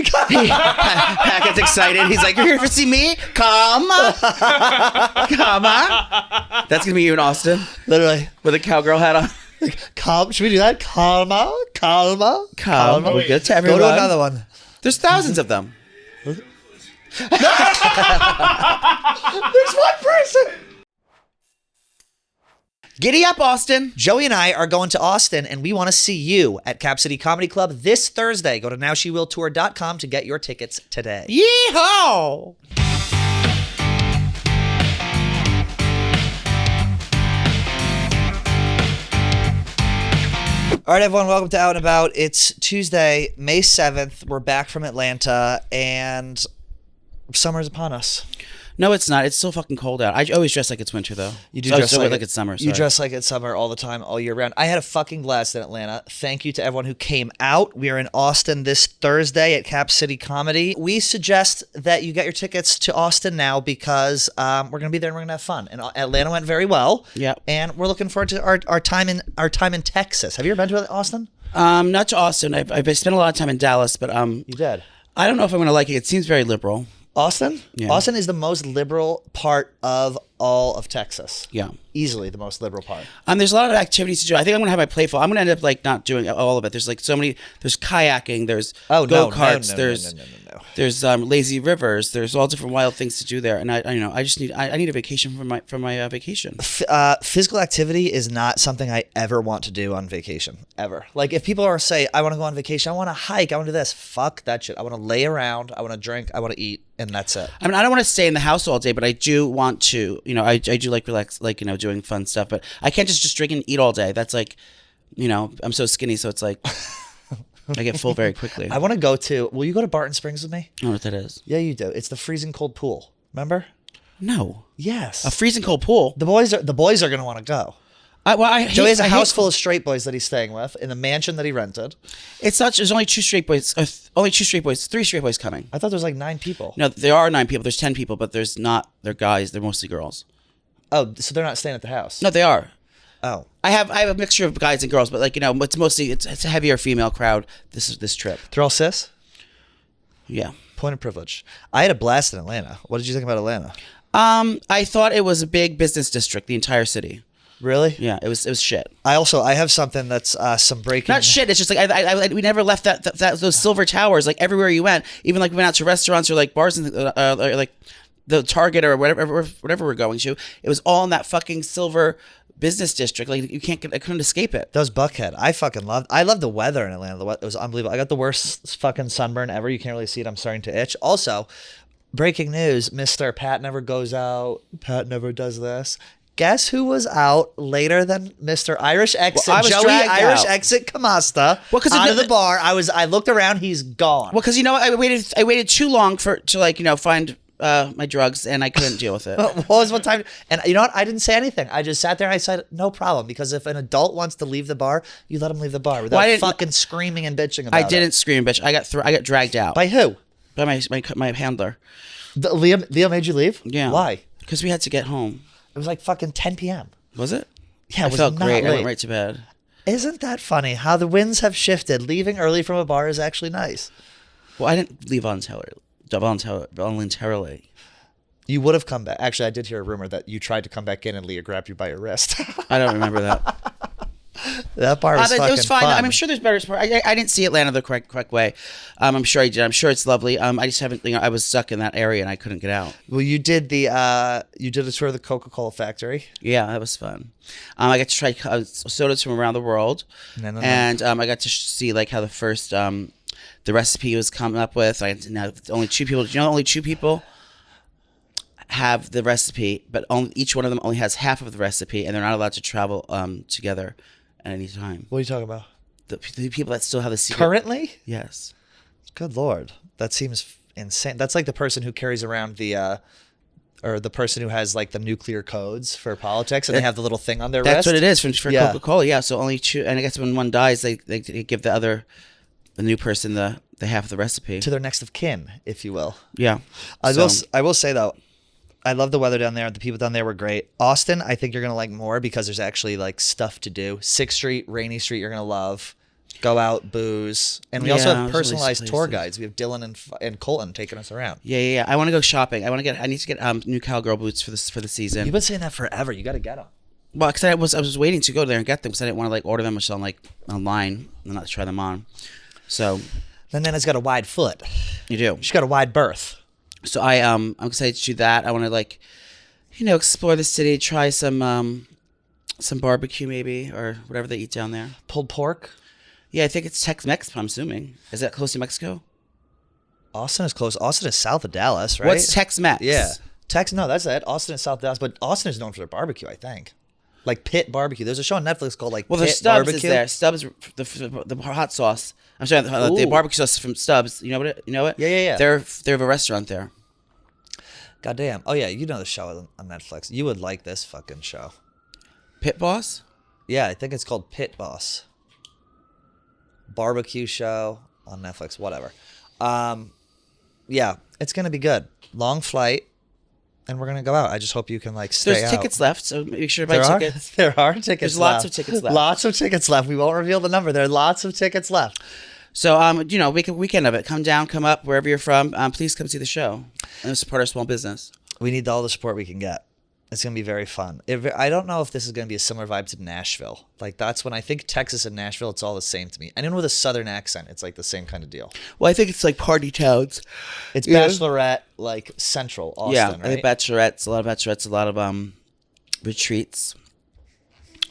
Pat gets excited. He's like, "You're here to see me? Come, come on." That's gonna be you in Austin, Literally with a cowgirl hat on. Calm. Should we do that? Calma. Come. We'll get to everyone. Go to another one. There's thousands of them. There's one person. Giddy up, Austin. Joey and I are going to Austin, and we want to see you at Cap City Comedy Club this Thursday. Go to nowshewilltour.com to get your tickets today. Yeehaw! All right, everyone, welcome to Out and About. It's Tuesday, May 7th. We're back from Atlanta, and summer is upon us. No, it's not. It's still fucking cold out. I always dress like it's winter, though. You do dress like it's summer. You dress like it's summer all the time, all year round. I had a fucking blast in Atlanta. Thank you to everyone who came out. We are in Austin this Thursday at Cap City Comedy. We suggest that you get your tickets to Austin now because we're going to be there and we're going to have fun. And Atlanta went very well. Yeah. And we're looking forward to our time in Texas. Have you ever been to Austin? Not to Austin. I've spent a lot of time in Dallas, but You did. I don't know if I'm going to like it. It seems very liberal. Austin? Yeah. Austin is the most liberal part of all of Texas. Yeah. Easily the most liberal part. There's a lot of activities to do. I think I'm gonna have my plate full. I'm gonna end up like not doing all of it. There's like so many. There's kayaking. There's go-karts. There's lazy rivers. There's all different wild things to do there. And I just need a vacation from my vacation. Physical activity is not something I ever want to do on vacation ever. Like if people are say I want to go on vacation, I want to hike, I want to do this. Fuck that shit. I want to lay around. I want to drink. I want to eat, and that's it. I mean, I don't want to stay in the house all day, but I do want to. I do like relax, like doing fun stuff. But I can't just drink and eat all day. That's like, I'm so skinny, so it's like I get full very quickly. I want to go to. Will you go to Barton Springs with me? I don't know what that is. Yeah, you do. It's the freezing cold pool. Remember? No. Yes. A freezing cold pool. The boys are going to want to go. Joey has a house full of straight boys that he's staying with in the mansion that he rented. It's not. There's only two straight boys. Three straight boys coming. I thought there was like 9 people. No, there are 9 people. There's 10 people, but there's not. They're guys. They're mostly girls. Oh, so they're not staying at the house? No, they are. Oh, I have a mixture of guys and girls, but it's mostly it's a heavier female crowd. This trip. They're all cis? Yeah. Point of privilege. I had a blast in Atlanta. What did you think about Atlanta? I thought it was a big business district, the entire city. Really? Yeah, it was shit. I have something that's some breaking. Not shit. It's just like we never left those silver towers like everywhere you went. Even like we went out to restaurants or like bars and like the Target or whatever we're going to. It was all in that fucking silver business district. Like I couldn't escape it. That was Buckhead. I love the weather in Atlanta. It was unbelievable. I got the worst fucking sunburn ever. You can't really see it. I'm starting to itch. Also, breaking news: Mr. Pat never goes out. Pat never does this. Guess who was out later than Mr. Irish Exit? Well, I was Joey dragged Irish out. Exit Kamasta out of the bar. I looked around. He's gone. Well, because I waited too long to find my drugs, and I couldn't deal with it. What was what time? And you know what? I didn't say anything. I just sat there and I said, no problem. Because if an adult wants to leave the bar, you let him leave the bar without fucking screaming and bitching about it. I didn't scream, bitch. I got dragged out. By who? By my handler. Liam made you leave? Yeah. Why? Because we had to get home. It was like fucking 10 p.m. Was it? Yeah, I felt great. I went right to bed. Isn't that funny how the winds have shifted? Leaving early from a bar is actually nice. Well, I didn't leave voluntarily. You would have come back. Actually, I did hear a rumor that you tried to come back in and Leah grabbed you by your wrist. I don't remember that. That bar was fucking it was fine. fun. I'm sure there's better sport. I didn't see Atlanta the correct way. I'm sure I did. I'm sure it's lovely. I just haven't. I was stuck in that area and I couldn't get out. Well, you did a tour of the Coca-Cola factory. Yeah, that was fun. I got to try sodas from around the world, and I got to see like how the first the recipe was come up with. Now only 2 people. Do you know only 2 people have the recipe, but each one of them only has half of the recipe, and they're not allowed to travel together at any time. What are you talking about? The people that still have the secret. Currently? Yes. Good Lord. That seems insane. That's like the person who carries around or the person who has like the nuclear codes for politics and they have the little thing on their wrist. That's what it is for Coca-Cola. Yeah. So only 2, and I guess when one dies, they give the new person the half of the recipe. To their next of kin, if you will. Yeah. I will say though, I love the weather down there. The people down there were great. Austin, I think you're going to like more because there's actually like stuff to do. 6th Street, Rainy Street, you're going to love. Go out, booze, and we Yeah, also have those are personalized nice tour places. guides. We have Dylan and Colton taking us around. Yeah. I want to go shopping. I need to get new cowgirl boots for the season. You've been saying that forever. You got to get them. Well, because I was waiting to go there and get them because I didn't want to like order them on like online and not try them on. So Then Nana's got a wide foot. you do. She's got a wide berth. So I'm excited to do that. I want to like, explore the city, try some barbecue maybe or whatever they eat down there. Pulled pork. Yeah, I think it's Tex-Mex. I'm assuming. Is that close to Mexico? Austin is close. Austin is south of Dallas, right? What's Tex-Mex? Yeah. No, that's it. Austin is south Dallas, but Austin is known for their barbecue, I think. Like Pit Barbecue. There's a show on Netflix called like Well, there's Pit Stubbs Barbecue. is there. Stubbs, the hot sauce. I'm sorry, the barbecue sauce from Stubbs. You know what? You know it? Yeah. They have a restaurant there. Goddamn. Oh yeah, you know the show on Netflix. You would like this fucking show. Pit Boss? Yeah, I think it's called Pit Boss. Barbecue show on Netflix, whatever. Yeah, it's gonna be good. Long flight, and we're gonna go out. I just hope you can like stay There's out. tickets left, so make sure to buy tickets. There are tickets. There's left. lots of tickets left. Lots of tickets left. We won't reveal the number. There are lots of tickets left. So, make a weekend of it. Come down, come up, wherever you're from. Please come see the show and support our small business. We need all the support we can get. It's going to be very fun. I don't know if this is going to be a similar vibe to Nashville. Like, that's when I think Texas and Nashville, it's all the same to me. Anyone with a southern accent, it's like the same kind of deal. Well, I think it's like party towns. It's Bachelorette, like Central Austin, yeah, right? I think bachelorettes, a lot of retreats,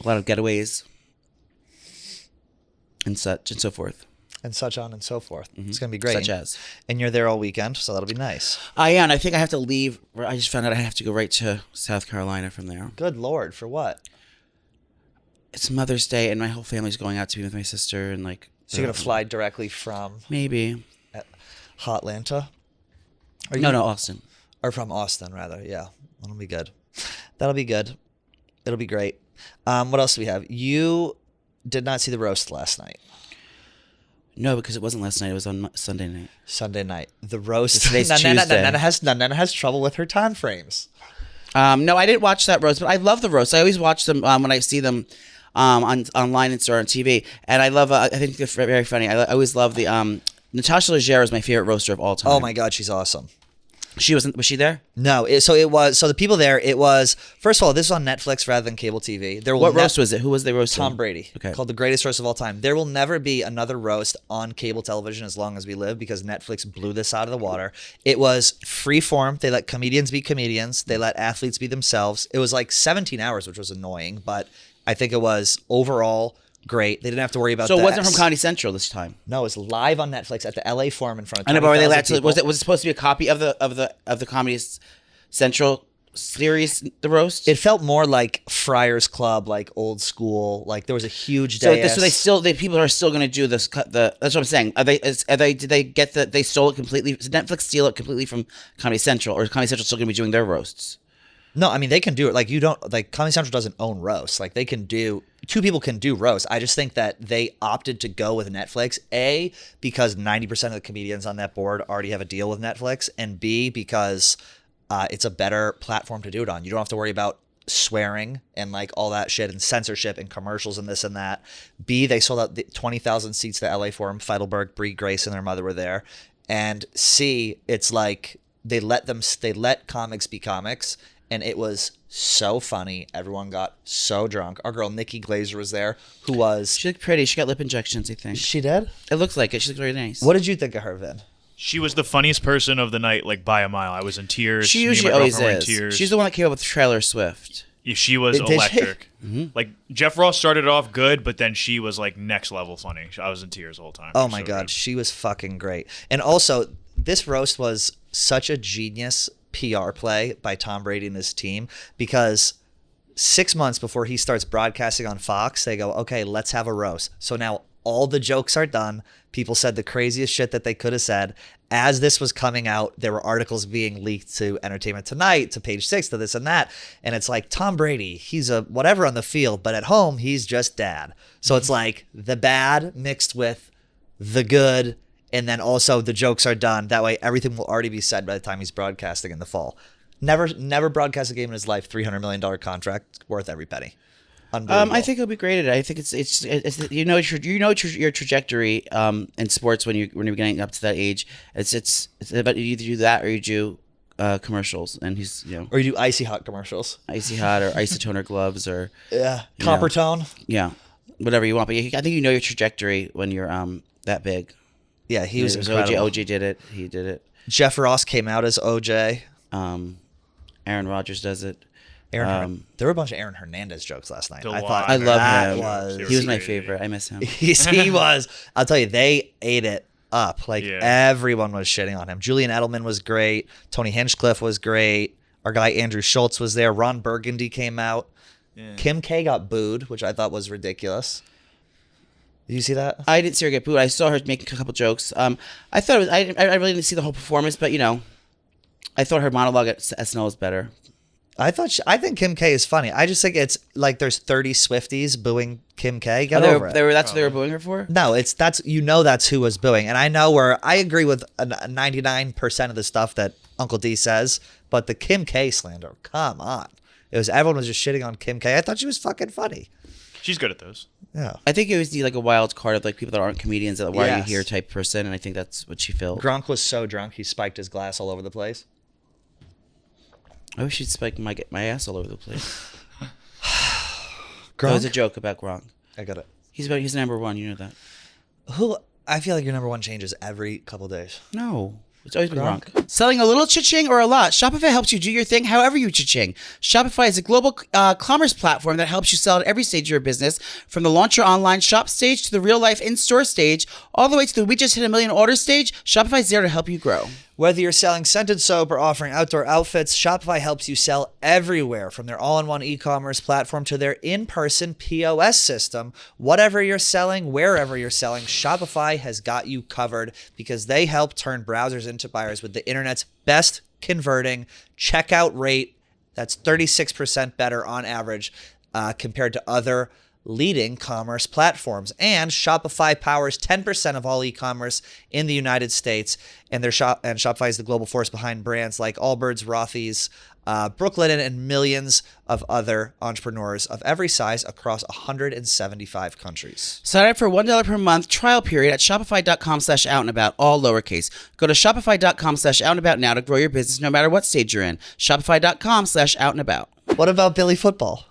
a lot of getaways, and such and so forth. And such on and so forth. Mm-hmm. It's going to be great. Such as. And you're there all weekend, so that'll be nice. I am. I think I have to leave. I just found out I have to go right to South Carolina from there. Good Lord, for what? It's Mother's Day, and my whole family's going out to be with my sister, and like. So you're going to fly directly from Maybe. Hotlanta? No, Austin. Or from Austin, rather. Yeah, that'll be good. That'll be good. It'll be great. What else do we have? You did not see the roast last night. No, because it wasn't last night. It was on Sunday night. Sunday night. The roast. Today's Nana Tuesday. Nana has trouble with her time frames. No, I didn't watch that roast, but I love the roast. I always watch them when I see them online and on TV, and I love. I think they're very funny. I always love the Natasha Leggero is my favorite roaster of all time. Oh my God, she's awesome. She wasn't. Was she there? No. So the people there. It was first of all. This is on Netflix rather than cable TV. What roast was it? Who was the roast? Tom Brady. Okay. Called the greatest roast of all time. There will never be another roast on cable television as long as we live because Netflix blew this out of the water. It was free form. They let comedians be comedians. They let athletes be themselves. It was like 17 hours, which was annoying, but I think it was overall great. They didn't have to worry about. So it wasn't from Comedy Central this time. No, it was live on Netflix at the LA Forum in front of. I know, but were they allowed to? people. Was it supposed to be a copy of the Comedy Central series, the roast? It felt more like Friars Club, like old school. Like there was a huge So, day. so people are still going to do this. That's what I'm saying. Did they get they stole it completely? Did Netflix steal it completely from Comedy Central, or is Comedy Central still going to be doing their roasts? No, I mean they can do it. Like you don't like Comedy Central doesn't own roast. Like they can do two people can do roast. I just think that they opted to go with Netflix. A, because 90% of the comedians on that board already have a deal with Netflix, and B, because it's a better platform to do it on. You don't have to worry about swearing and like all that shit and censorship and commercials and this and that. B, they sold out the 20,000 seats to the LA Forum. Feidelberg, Brie Grace, and their mother were there. And C, it's like they let comics be comics. And it was so funny. Everyone got so drunk. Our girl Nikki Glazer was there, who was... She looked pretty. She got lip injections, I think. She did? It looks like it. She looked very nice. What did you think of her, Vin? She was the funniest person of the night, like by a mile. I was in tears. She Me and usually my always girlfriend were in is. tears. She's the one that came up with Trailer Swift. Yeah, she was Did she? electric. Like Jeff Ross started off good, but then she was like next level funny. I was in tears the whole time. Oh She was my so God. good. She was fucking great. And also, this roast was such a genius PR play by Tom Brady and his team because 6 months before he starts broadcasting on Fox, they go, okay, let's have a roast. So now all the jokes are done. People said the craziest shit that they could have said. As this was coming out, there were articles being leaked to Entertainment Tonight, to Page Six, to this and that. And it's like, Tom Brady, he's a whatever on the field, but at home, he's just dad. So it's like the bad mixed with the good. And then also the jokes are done. That way, everything will already be said by the time he's broadcasting in the fall. Never broadcast a game in his life. $300 million contract, worth every penny. Unbelievable. I think it'll be great at it. I think it's your trajectory in sports when you're getting up to that age. It's about you either do that or you do commercials, and he's or you do icy hot commercials, icy hot or isotoner gloves or copper tone, whatever you want. But I think you know your trajectory when you're that big. Yeah, he was incredible. OJ did it. He did it. Jeff Ross came out as OJ. Aaron Rodgers does it. There were a bunch of Aaron Hernandez jokes last night. I love him. He was my favorite. I miss him. He was. I'll tell you, they ate it up. Everyone was shitting on him. Julian Edelman was great. Tony Hinchcliffe was great. Our guy Andrew Schultz was there. Ron Burgundy came out. Yeah. Kim K got booed, which I thought was ridiculous. Did you see that? I didn't see her get booed. I saw her making a couple jokes. I thought it was. I really didn't see the whole performance, but I thought her monologue at SNL was better. I think Kim K is funny. I just think it's like there's 30 Swifties booing Kim K. Get over it. That's what they were booing her for? No, that's who was booing. And I know I agree with 99% of the stuff that Uncle D says, but the Kim K slander, come on. Everyone was just shitting on Kim K. I thought she was fucking funny. She's good at those. Yeah. I think it was like a wild card of like people that aren't comedians, that why are you here type person, and I think that's what she felt. Gronk was so drunk he spiked his glass all over the place. I wish she'd spike my ass all over the place. Gronk? That was a joke about Gronk. I got it. He's number one. You know that. I feel like your number one changes every couple days. No. It's always been Gronk. Selling a little cha-ching or a lot, Shopify helps you do your thing however you cha-ching. Shopify is a global commerce platform that helps you sell at every stage of your business, from the launch your online shop stage to the real-life in-store stage, all the way to the we just hit 1 million orders stage. Shopify's there to help you grow. Whether you're selling scented soap or offering outdoor outfits, Shopify helps you sell everywhere, from their all-in-one e-commerce platform to their in-person POS system. Whatever you're selling, wherever you're selling, Shopify has got you covered, because they help turn browsers into buyers with the internet's best converting checkout rate. That's 36% better on average compared to other leading commerce platforms. And Shopify powers 10% of all e-commerce in the United States, and Shopify is the global force behind brands like Allbirds, Rothy's, Brooklinen, and millions of other entrepreneurs of every size across 175 countries. Sign up for $1 per month trial period at shopify.com/outandabout, all lowercase. Go to shopify.com/outandabout now to grow your business no matter what stage you're in. Shopify.com/outandabout. What about Billy Football?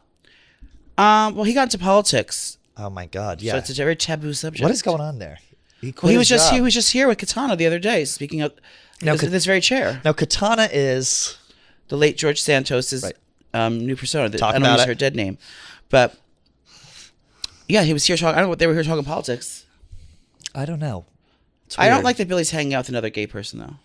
Well, he got into politics. Oh my God! Yeah, so it's a very taboo subject. What is going on there? He was just here with Katana the other day, speaking of this very chair. Now Katana is the late George Santos's new persona. I don't use her dead name, but yeah, he was here talking. I don't know what they were here talking politics. I don't know. I don't like that Billy's hanging out with another gay person though.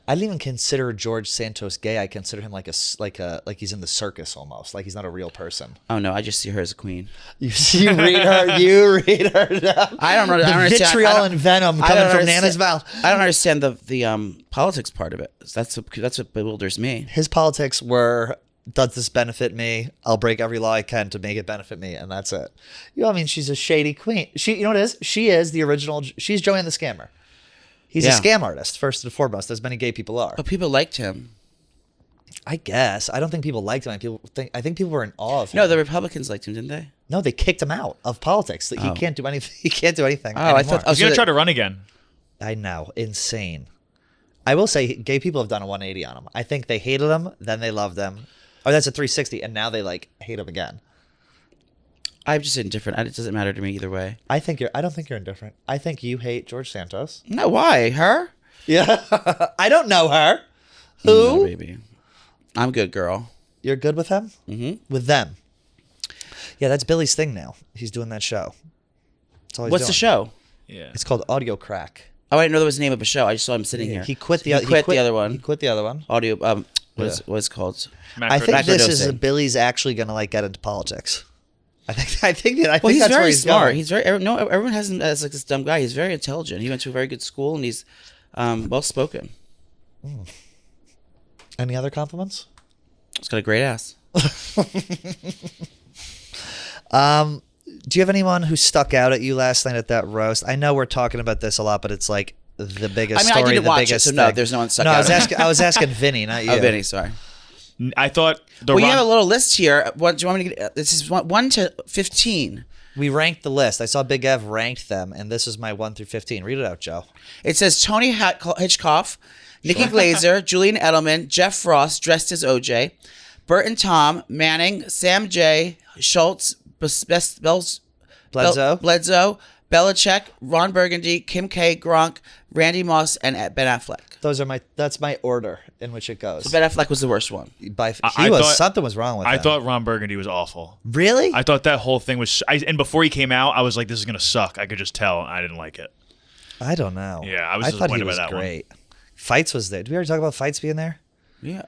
I didn't even consider George Santos gay. I consider him like he's in the circus almost. Like he's not a real person. Oh no, I just see her as a queen. You read her. You read her. I don't know. The vitriol and venom coming from Nana's mouth. I don't understand the politics part of it. That's what bewilders me. His politics were, does this benefit me? I'll break every law I can to make it benefit me, and that's it. I mean, she's a shady queen. You know what it is? She is the original. She's Joanne the Scammer. He's a scam artist, first and foremost, as many gay people are. But people liked him. I guess. I don't think people liked him. I think people were in awe of him. No, the Republicans liked him, didn't they? No, they kicked him out of politics. He can't do anything. He can't do anything anymore. I thought he's going to try to run again. I know. Insane. I will say gay people have done a 180 on him. I think they hated him, then they loved him. Oh, that's a 360, and now they hate him again. I'm just indifferent. It doesn't matter to me either way. I don't think you're indifferent. I think you hate George Santos. No, why? Her? Yeah. I don't know her. Who? No, baby. I'm good, girl. You're good with him? Mm-hmm. With them. Yeah, that's Billy's thing now. He's doing that show. That's all he's What's doing. the show? Yeah. It's called Audio Crack. Oh, I didn't know there was the name of a show. I just saw him sitting here. He quit the other one. He quit the other one. Audio. What's it called? I think this is Billy's actually going to get into politics. I think that's very where he's smart. Going. He's very everyone has him as this dumb guy. He's very intelligent. He went to a very good school and he's well spoken. Any other compliments? He's got a great ass. Do you have anyone who stuck out at you last night at that roast? I know we're talking about this a lot, but it's like the biggest story. I didn't watch biggest it, so no, thing. there's no one stuck out. No, I was asking Vinny, not you. Oh, Vinny, sorry. I thought Well, you have a little list here. What do you want me to get? This is 1 to 15. We ranked the list. I saw Big Ev ranked them, and this is my 1 through 15. Read it out, Joe. It says Tony Hitchcock, Nikki Glazer, Julian Edelman, Jeff Frost dressed as OJ, Bert and Tom, Manning, Sam J, Schultz, Bledsoe, Belichick, Ron Burgundy, Kim K, Gronk, Randy Moss, and Ben Affleck. That's my order in which it goes. So Ben Affleck was the worst one. Something was wrong with him. I thought Ron Burgundy was awful. Really? I thought that whole thing was. And before he came out, I was like, "This is gonna suck." I could just tell. I didn't like it. I don't know. Yeah, I was thought he disappointed by was that great. Fights was there. Did we already talk about Fights being there? Yeah.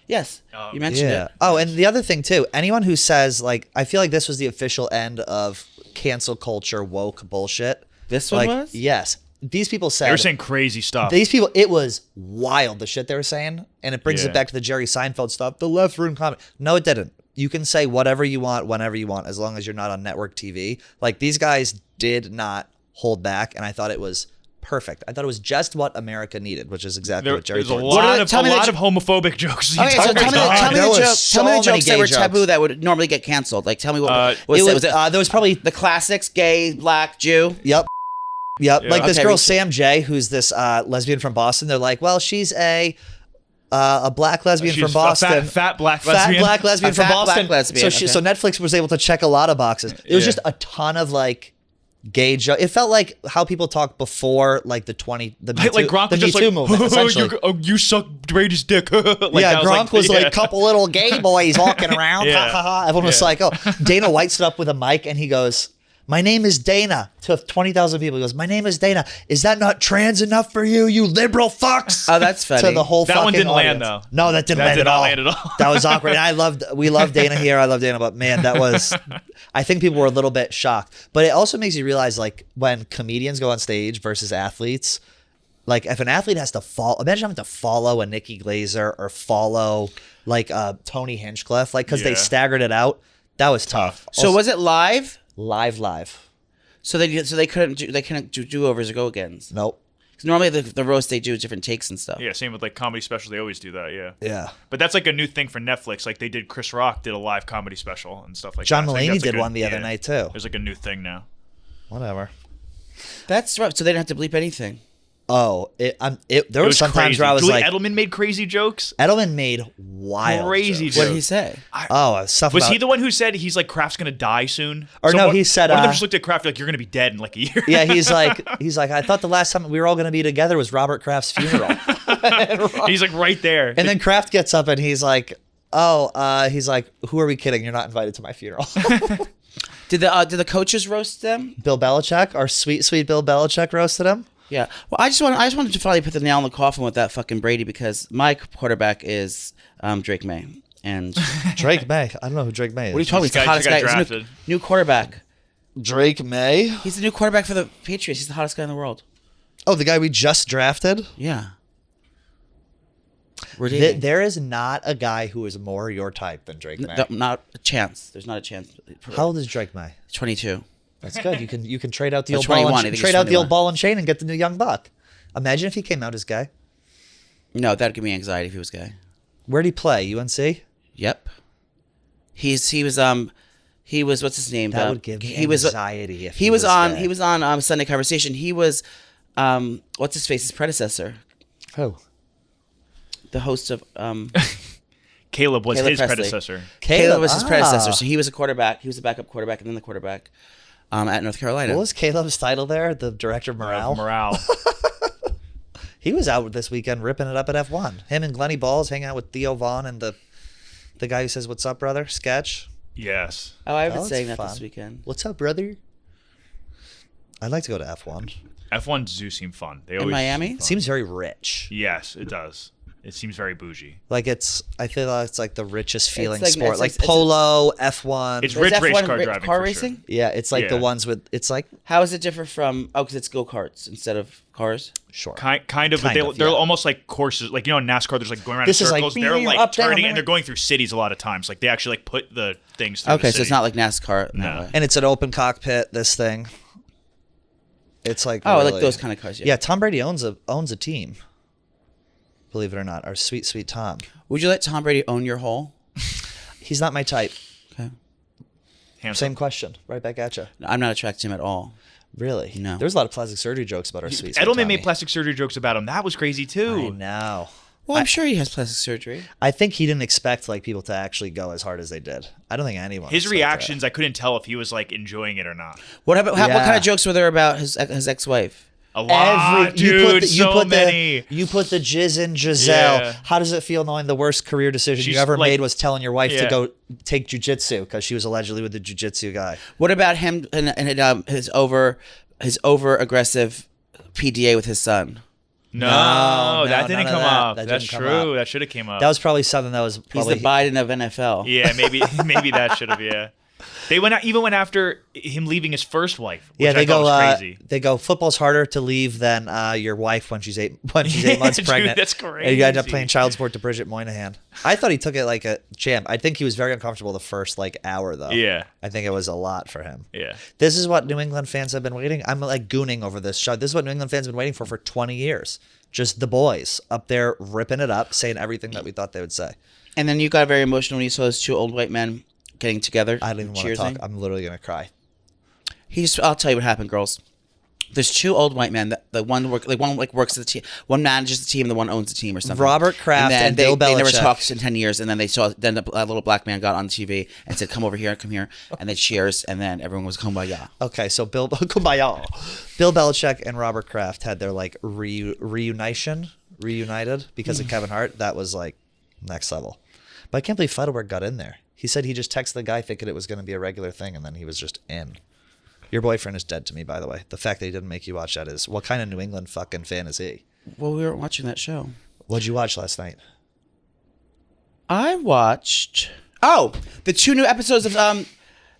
Yes. You mentioned it. Oh, and the other thing too. Anyone who says like, I feel like this was the official end of cancel culture woke bullshit. This one was? Yes. These people said They were saying crazy stuff. These people, it was wild the shit they were saying, and it brings it back to the Jerry Seinfeld stuff. The left room comment. No, it didn't. You can say whatever you want, whenever you want, as long as you're not on network TV. Like these guys did not hold back, and I thought it was perfect. I thought it was just what America needed, which is exactly what Jerry. There's a lot of homophobic jokes. Okay, so tell me the jokes that were taboo that would normally get canceled. Like, tell me what there was probably the classics: gay, black, Jew. Yep. Yep. Yeah. Like this girl, Sam J, who's this lesbian from Boston. They're like, well, she's a black lesbian from Boston. Fat black lesbian. Fat black lesbian from Boston. Black lesbian. So Netflix was able to check a lot of boxes. It was just a ton of like gay joke. It felt like how people talked before like the Me Too movement, essentially. You suck Brady's dick. Gronk was like a couple little gay boys walking around. Everyone was like, oh. Dana White stood up with a mic and he goes, my name is Dana, to 20,000 people. He goes, my name is Dana. Is that not trans enough for you, you liberal fucks? Oh, that's funny. To the whole that fucking one didn't audience. land, though. No, that didn't land at all. That was awkward. And we love Dana here. I love Dana, but man, that was, I think people were a little bit shocked. But it also makes you realize, like, when comedians go on stage versus athletes, like, if an athlete has to follow, imagine having to follow a Nikki Glazer or follow, like, Tony Hinchcliffe, like, because they staggered it out. That was tough. So also, was it live? Live. So they couldn't do do-overs or go-agains. Nope. Because normally the roast they do different takes and stuff. Yeah, same with like comedy specials. They always do that. Yeah. But that's like a new thing for Netflix. Like they did, Chris Rock did a live comedy special and stuff like John that. Mulaney did one the other night too. There's like a new thing now. Whatever. That's right. So they didn't have to bleep anything. Oh, there were some times where I was like, Edelman made crazy jokes. Edelman made wild crazy jokes. What did he say? Stuff. Was he the one who said he's like Kraft's gonna die soon? Or no, he said one of them just looked at Kraft like you're gonna be dead in like a year. Yeah, he's like I thought the last time we were all gonna be together was Robert Kraft's funeral. He's like right there. And then Kraft gets up and he's like, he's like, who are we kidding? You're not invited to my funeral. Did the coaches roast them? Bill Belichick, our sweet Bill Belichick roasted him. Yeah. Well, I just wanted to finally put the nail in the coffin with that fucking Brady because my quarterback is Drake May. And Drake May. I don't know who Drake May is. What are you talking about? He's the hottest guy. Drafted. He's new quarterback. Drake May? He's the new quarterback for the Patriots. He's the hottest guy in the world. Oh, the guy we just drafted? Yeah. We're dating. There is not a guy who is more your type than Drake May. Not a chance. There's not a chance. How old is Drake May? 22. That's good. You can trade out the old 21, ball and chain and get the new young buck. Imagine if he came out as gay. No, that'd give me anxiety if he was gay. Where'd he play? UNC? Yep. He was what's his name? That would give me anxiety if he was on gay. He was on Sunday Conversation. He was what's his face? His predecessor. Who? The host of Caleb was his Presley. predecessor. Caleb was his predecessor. So he was a quarterback. He was a backup quarterback and then the quarterback at North Carolina. What was Caleb's title there? The director of morale? Morale. He was out this weekend ripping it up at F1. Him and Glennie Balls hang out with Theo Vaughn and the guy who says, "What's up, brother?" Sketch. Yes. Oh, I've been That saying was that fun. this weekend. What's up, brother? I'd like to go to F1. F1 do seem fun. They In always Miami? seem fun. Seems very rich. Yes, it does. It seems very bougie. Like I feel like it's like the richest feeling like- sport. it's Like like- polo, F1. It's Is rich race F1 car driving. car for racing? Sure. Yeah, it's like the Yeah. ones with, it's like, How is it different from? Oh, because it's go karts instead of cars. sure. Kind of, Kind but of, they're yeah. almost like courses. Like, you know, in NASCAR, there's like going around This in is like, circles. They're like up, down, turning down. and they're going through cities a lot of times. Like, they actually like put the things through Okay, the so city. it's not like NASCAR. In that No. way. And it's an open cockpit, this thing. It's like, Oh, really, like those kind of cars. Yeah, Tom Brady owns a team. believe it or not. Our sweet, sweet Tom. Would you let Tom Brady own your hole? He's not my type. Okay. Handsome. Same question. Right back at you. I'm not attracted to him at all. Really? No. There's a lot of plastic surgery jokes about our sweet, sweet Edelman Tommy. made plastic surgery jokes about him. That was crazy I too. know. Well, I'm sure he has plastic surgery. I think he didn't expect like people to actually go as hard as they did. I don't think anyone. His expected reactions, I couldn't tell if he was like enjoying it or not. What about what Yeah. kind of jokes were there about his ex-wife? A lot, dude. So many. You put the jizz in Giselle. Yeah. How does it feel knowing the worst career decision She's you ever like- made was telling your wife to Yeah. go take jujitsu because she was allegedly with the jujitsu guy? What about him and his over aggressive PDA with his son? No, that none didn't of come that. up. That That's didn't come true. up. That should have came up. That was probably something that was He's probably the Biden of NFL. yeah, maybe that should have. Yeah, they went after him leaving his first wife. Which Yeah, they I thought go. was crazy. They go. Football's harder to leave than your wife when she's 8 months Dude, pregnant. that's And you end up crazy. playing child support to Bridget Moynihan. I thought he took it like a champ. I think he was very uncomfortable the first like hour though. Yeah. I think it was a lot for him. Yeah. This is what New England fans have been waiting. I'm like gooning over this show. This is what New England fans have been waiting for 20 years. Just the boys up there ripping it up, saying everything that we thought they would say. And then you got very emotional when you saw those two old white men getting together. I don't even want to talk. cheersing. I'm literally gonna cry. I'll tell you what happened, girls. There's two old white men. One works at the team. One manages the team, the one owns the team, or something. Robert Kraft then and Bill They never Belichick. talked in 10 years, and then then a little black man got on TV and said, "Come over here, come here," and they cheers, and then everyone was kumbaya. Okay, so Bill Kumbaya. Bill Belichick and Robert Kraft had their like reunited because of Kevin Hart. That was like next level. But I can't believe Feidelberg got in there. He said he just texted the guy thinking it was going to be a regular thing, and then he was just in. Your boyfriend is dead to me, by the way. The fact that he didn't make you watch that is, what kind of New England fucking fan is he? Well, we weren't watching that show. What'd you watch last night? I watched the 2 new episodes of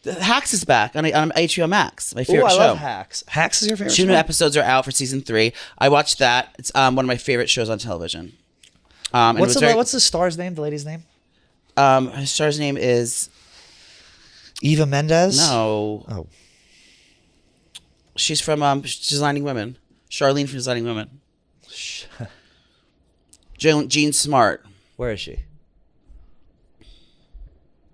Hacks is back on HBO Max. My favorite I show. love Hacks. Hacks is your favorite 2 show? new episodes are out for season 3. I watched that. It's one of my favorite shows on television. And What's it was what's the star's name, the lady's name? her star's name is Eva Mendes? no. Oh. She's from Designing Women. Charlene from Designing Women. Jean Smart. Where is she?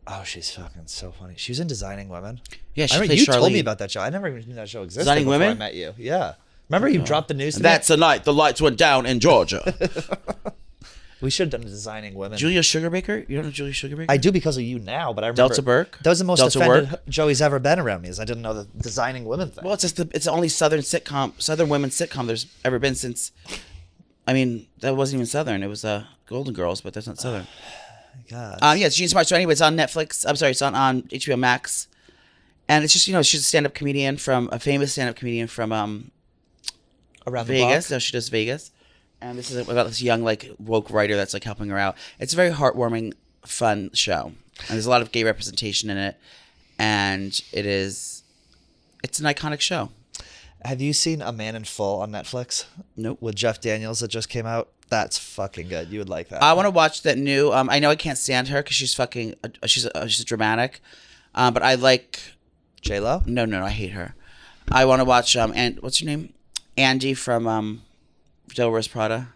Oh, she's fucking so funny. She was in Designing Women. Yeah, she I remember played you Charlene. told me about that show. I never even knew that show existed Designing before Women? I met you. Yeah. Remember you dropped the news to me? That's the night the lights went down in Georgia. We should have done Designing Women. Julia Sugarbaker? You don't know Julia Sugarbaker? I do because of you now, but I remember Delta Burke? That was the most Delta offended Work? Joey's ever been around me. Is I didn't know the Designing Women thing. Well, it's the only Southern women's sitcom there's ever been since. I mean, that wasn't even Southern. It was Golden Girls, but that's not Southern. God. Yeah, it's Jean Smart. So anyway, it's on Netflix. I'm sorry, it's on HBO Max, and it's just she's a stand-up comedian a famous stand-up comedian from Around the Vegas. block. No, she does Vegas, and this is about this young like woke writer that's like helping her out. It's a very heartwarming, fun show, and there's a lot of gay representation in it, and it's an iconic show. Have you seen A Man in Full on Netflix? Nope. With Jeff Daniels that just came out? That's fucking good. You would like that. I want to watch that new. I know I can't stand her because she's fucking. She's dramatic, but I like. J-Lo? No, I hate her. I want to watch. And what's her name? Andy from Devil Wears Prada.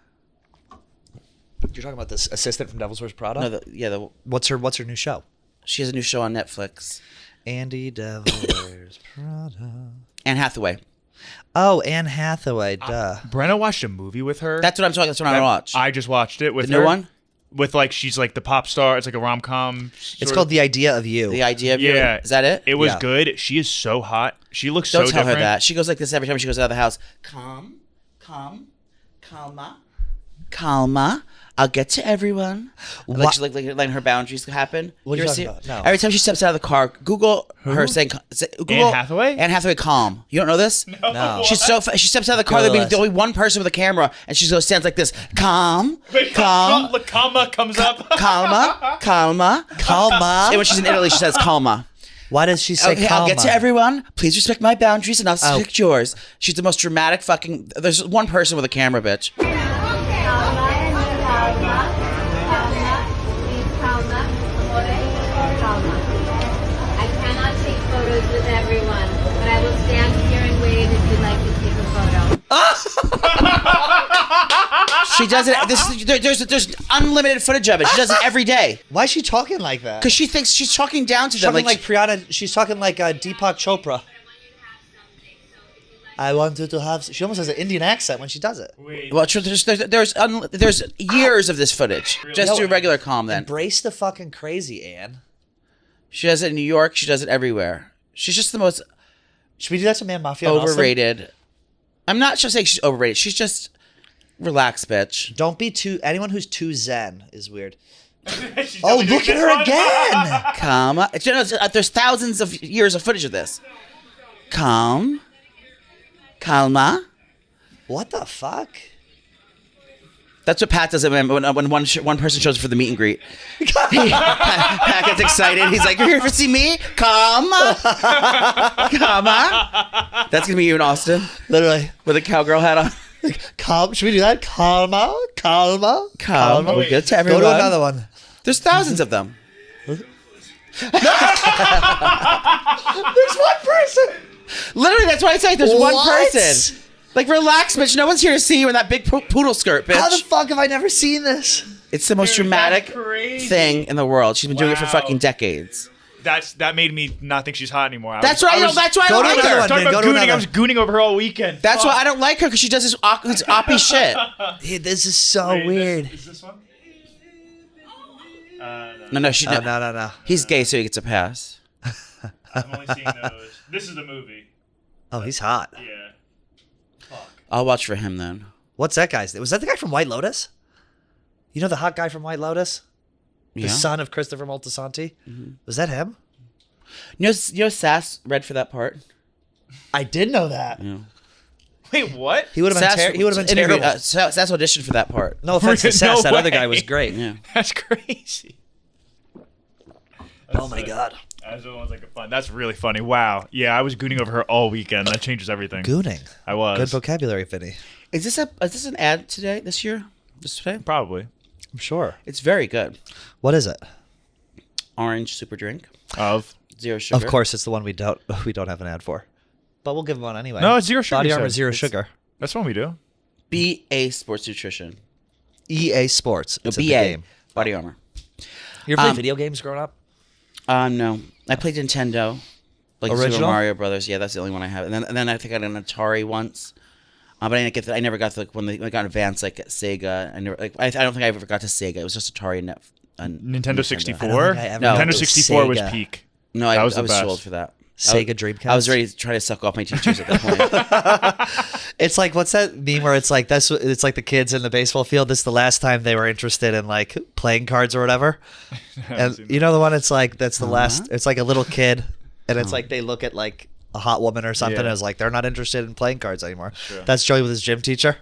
You're talking about this assistant from Devil's Wears Prada? No, What's her new show? she has a new show on Netflix. Andy Devil Wears Prada. Anne Hathaway. Oh, Anne Hathaway, duh. Brenna watched a movie with her. That's what I'm talking. That's what I want to watch. I just watched it with The her. new one? With like she's like the pop star. It's like a rom com. It's called The Idea of You. The idea of you. Yeah. Is that it? It was Yeah. good. She is so hot. She looks Don't so tell different. her that. She goes like this every time she goes out of the house. Calma. I'll get to everyone. Like, she's like letting her boundaries happen. What are you ever talking see- about? No. Every time she steps out of the car, Google her saying. Google Anne Hathaway? Anne Hathaway, calm. You don't know this? No. She's she steps out of the car. Google There'll be this. only one person with a camera, and she goes stands like this. Calm. Look, comma comes up. Calma. Calma. And when she's in Italy, she says calma. Why does she say Okay, calma? I'll get to everyone. Please respect my boundaries, and I'll respect yours. She's the most dramatic fucking. There's one person with a camera, bitch. I cannot take photos with everyone, but I will stand here and wave if you'd like to take a photo. She does it. There's unlimited footage of it. She does it every day Why is she talking like that? because she thinks she's talking down to She's them. talking like Priyanka. She's talking like Deepak Chopra. I want you to have. She almost has an Indian accent when she does it. well, there's years of this footage. Just do regular calm then. Embrace the fucking crazy, Anne. She does it in New York. She does it everywhere. She's just the most Should we do that to Man Mafia? and Austin? overrated. I'm not just saying she's overrated. She's just relaxed, bitch. Don't be too. Anyone who's too zen is weird. She's Oh, definitely look doing at this her one. again. Calm. You know, there's thousands of years of footage of this. Calm. Calma. What the fuck? That's what Pat does when one person shows up for the meet and greet. Pat gets excited. He's like, "You're here to see me? Calma. Calma." That's gonna be you in Austin Literally. with a cowgirl hat on. Calm. Should we do that? Calma. Calma. Calma. We're good to Go everyone. to another one. There's thousands of them. There's one person. Literally, that's why I say there's one What? person. Like, relax, bitch. No one's here to see you in that big poodle skirt, bitch. How the fuck have I never seen this? It's the most Dude, dramatic that's crazy. thing in the world. She's been doing it for Wow. fucking decades. That made me not think she's hot anymore. That's why I don't. That's why I Go don't to like another her. one. Talking Go about to gooning, I another. was gooning over her all weekend. That's why I don't like her because she does this oppy shit. Dude, this is so Wait, weird. Is this one? No, she. Oh, no. He's gay, so he gets a pass. I'm only seeing those. This is the movie. Oh, he's hot. Yeah. Fuck. I'll watch for him then. What's that guy's name? Was that the guy from White Lotus? You know the hot guy from White Lotus? The Yeah. son of Christopher Moltisanti? Was that him? You know, Sass read for that part. I did know that. Yeah. Wait, what? He would have been, he would have been terrible. Sass auditioned for that part. No offense to No Sass, that other guy way. was great. Yeah. That's crazy. Oh my god. That was like a fun. That's really funny. Wow. Yeah, I was gooning over her all weekend. That changes everything. Gooning. I was. Good vocabulary, Vinny. Is this an ad today? This year? This today? Probably. I'm sure. It's very good. What is it? Orange super drink, Of. 0 sugar. Of course, it's the one we don't have an ad for. But we'll give them one anyway. No, it's 0 sugar. Body you Armor said. Zero Sugar. That's one we do. BA Sports Nutrition. EA Sports. No, It's a BA. game. Body Armor. You ever played video games growing up? No. I played Nintendo. Like Super Original? Mario Brothers. Yeah, that's the only one I have. And then I think I got an Atari once. But I never got to when I got advanced like Sega. I don't think I ever got to Sega. It was just Atari and Nintendo 64. I don't think I ever No. Nintendo played 64 was Sega. peak. No, That I was was the too old best. for that. Sega Dreamcast. I was ready to try to suck off my teachers at that point. It's like, what's that meme where it's like it's like the kids in the baseball field. This is the last time they were interested in like playing cards or whatever. And seen you know the one? It's like that's the last. It's like a little kid, and it's like they look at like a hot woman or something. Yeah. And it's like they're not interested in playing cards anymore. That's Joey with his gym teacher.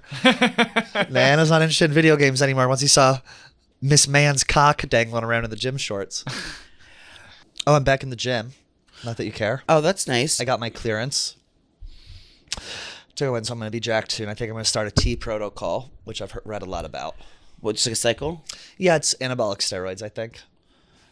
Nana's not interested in video games anymore. Once he saw Miss Mann's cock dangling around in the gym shorts. Oh, I'm back in the gym. Not that you care. Oh, that's nice. I got my clearance to go in, so I'm going to be jacked soon. I think I'm going to start a T protocol, which I've read a lot about. What, just like a cycle? Yeah, it's anabolic steroids, I think.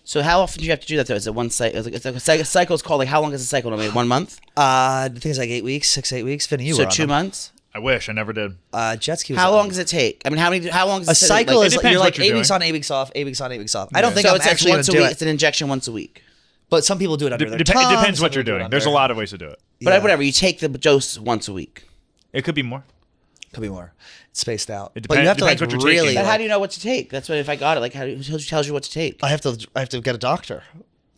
So how often do you have to do that though? Is it one cycle? It's like a cycle is called like how long is a cycle? Maybe 1 month? I think it's like 8 weeks, 6-8 weeks. Vinny, you So were on 2 them. months? I wish. I never did. Jet ski. Was How on long them. does it take? I mean, how long is A cycle is depends you're what like you're 8 weeks doing. on, 8 weeks off, 8 weeks on, 8 weeks off. I don't think So I'm it's actually going once to a do week. it. It's an injection once a week. But some people do it under their It tongue. depends some what you're people do it doing. There's a under- lot of ways to do it. But Yeah. whatever, you take the dose once a week. It could be more. Could be more. It's spaced out. It But you have to like depends what you're taking. really. But how like- do you know what to take? That's what if I got it. Like who tells you what to take? I have to get a doctor.